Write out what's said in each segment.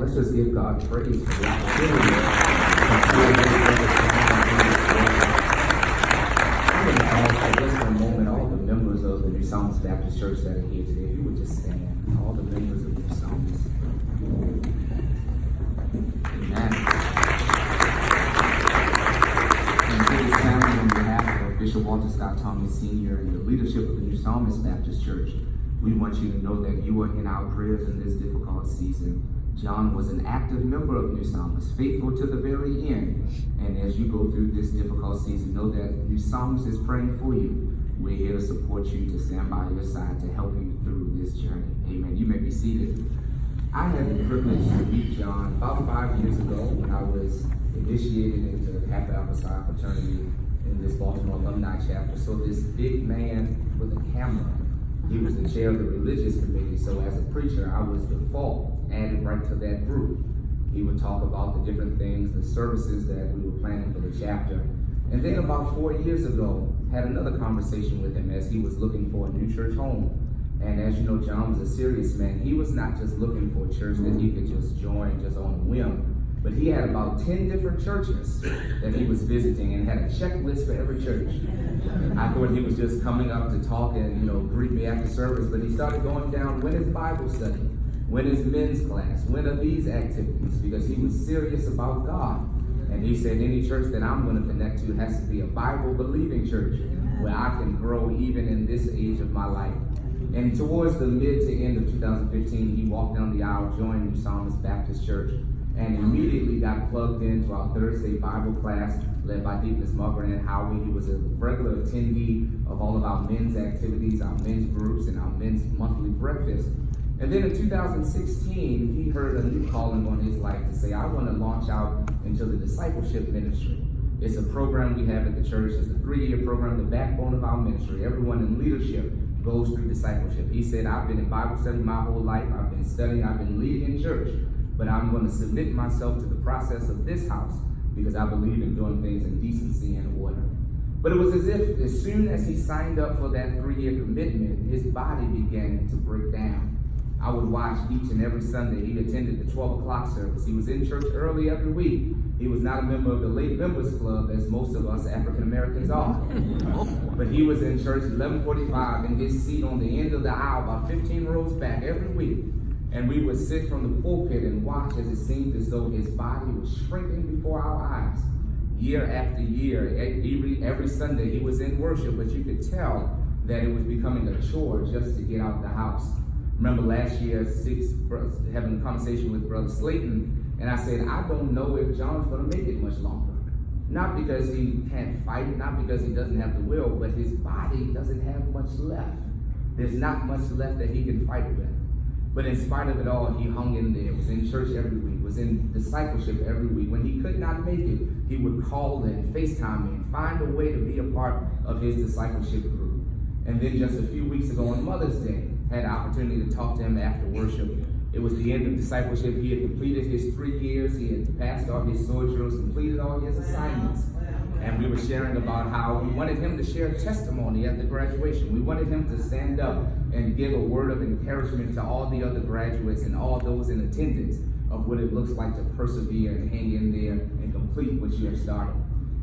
let's just give God praise for the opportunity. I'm going to call for just for a moment all the members of the New Psalmist Baptist Church that are here today. If you would just stand, all the members of the New Psalmist. Amen. And to this family, on behalf of Bishop Walter Scott Thomas Sr. and the leadership of the New Psalmist Baptist Church, we want you to know that you are in our prayers in this difficult season. John was an active member of New Psalmist, faithful to the very end. And as you go through this difficult season, know that New Psalmist is praying for you. We're here to support you, to stand by your side, to help you through this journey. Amen. You may be seated. I had the privilege to meet John about 5 years ago when I was initiated into the Kappa Alpha Psi fraternity in this Baltimore alumni chapter. So this big man with a camera, he was the chair of the religious committee. So as a preacher, I was default added right to that group. He would talk about the different things, the services that we were planning for the chapter. And then about 4 years ago, had another conversation with him as he was looking for a new church home. And as you know, John was a serious man. He was not just looking for a church that he could just join just on a whim, but he had about 10 different churches that he was visiting and had a checklist for every church. I thought he was just coming up to talk and, greet me after service, but he started going down, when is Bible study? When is men's class? When are these activities? Because he was serious about God. And he said, any church that I'm going to connect to has to be a Bible-believing church where I can grow even in this age of my life. And towards the mid to end of 2015, he walked down the aisle, joined New Psalmist Baptist Church, and immediately got plugged into our Thursday Bible class led by Deaconess Margaret and Howie. He was a regular attendee of all of our men's activities, our men's groups, and our men's monthly breakfast. And then in 2016, he heard a new calling on his life to say, I want to launch out into the discipleship ministry. It's a program we have at the church. It's a 3-year program, the backbone of our ministry. Everyone in leadership goes through discipleship. He said, I've been in Bible study my whole life. I've been studying. I've been leading in church. But I'm going to submit myself to the process of this house because I believe in doing things in decency and order. But it was as if as soon as he signed up for that 3-year commitment, his body began to break down. I would watch each and every Sunday. He attended the 12 o'clock service. He was in church early every week. He was not a member of the late members club, as most of us African Americans are. But he was in church 11:45 in his seat on the end of the aisle, about 15 rows back every week. And we would sit from the pulpit and watch as it seemed as though his body was shrinking before our eyes. Year after year, every Sunday he was in worship, but you could tell that it was becoming a chore just to get out the house. Remember last year, having a conversation with Brother Slayton, and I said, I don't know if John's going to make it much longer. Not because he can't fight, not because he doesn't have the will, but his body doesn't have much left. There's not much left that he can fight with. But in spite of it all, he hung in there, was in church every week, was in discipleship every week. When he could not make it, he would call in, FaceTime me, and find a way to be a part of his discipleship group. And then just a few weeks ago on Mother's Day, had the opportunity to talk to him after worship. It was the end of discipleship. He had completed his 3 years. He had passed all his sojourns, completed all his assignments. And we were sharing about how we wanted him to share testimony at the graduation. We wanted him to stand up and give a word of encouragement to all the other graduates and all those in attendance of what it looks like to persevere and hang in there and complete what you have started.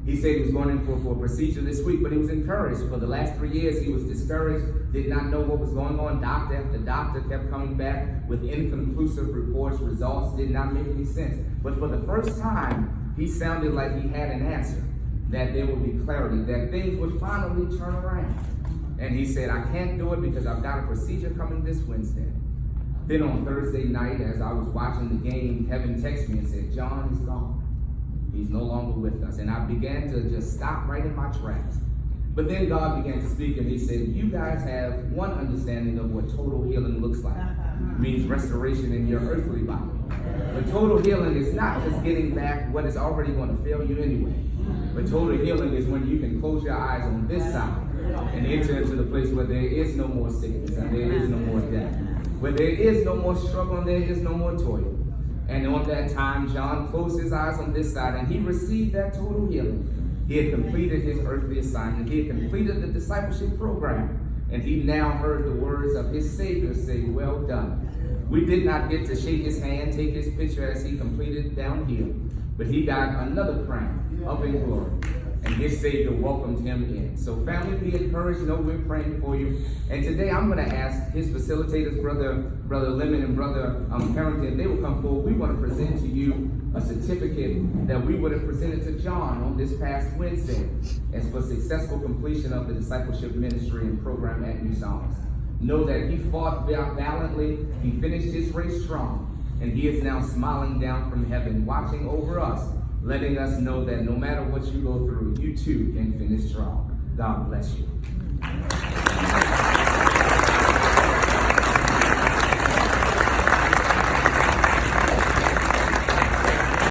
He said he was going in for a procedure this week, but he was encouraged. For the last 3 years, he was discouraged, did not know what was going on. Doctor after doctor kept coming back with inconclusive reports. Results did not make any sense. But for the first time, he sounded like he had an answer, that there would be clarity, that things would finally turn around. And he said, I can't do it because I've got a procedure coming this Wednesday. Then on Thursday night, as I was watching the game, Kevin texted me and said, John is gone. He's no longer with us. And I began to just stop right in my tracks. But then God began to speak, and he said, you guys have one understanding of what total healing looks like. It means restoration in your earthly body. But total healing is not just getting back what is already going to fail you anyway. But total healing is when you can close your eyes on this side and enter into the place where there is no more sickness and there is no more death. Where there is no more struggle and there is no more toil. And on that time, John closed his eyes on this side and he received that total healing. He had completed his earthly assignment. He had completed the discipleship program. And he now heard the words of his Savior say, well done, We did not get to shake his hand, take his picture as he completed down here, but he got another crown up in glory. And his Savior welcomed him in. So family, be encouraged. Know we're praying for you. And today I'm going to ask his facilitators, Brother Lemon and Brother Harrington, they will come forward. We want to present to you a certificate that we would have presented to John on this past Wednesday as for successful completion of the discipleship ministry and program at New Psalms. Know that he fought valiantly, he finished his race strong, and he is now smiling down from heaven, watching over us, letting us know that no matter what you go through, you too can finish strong. God bless you.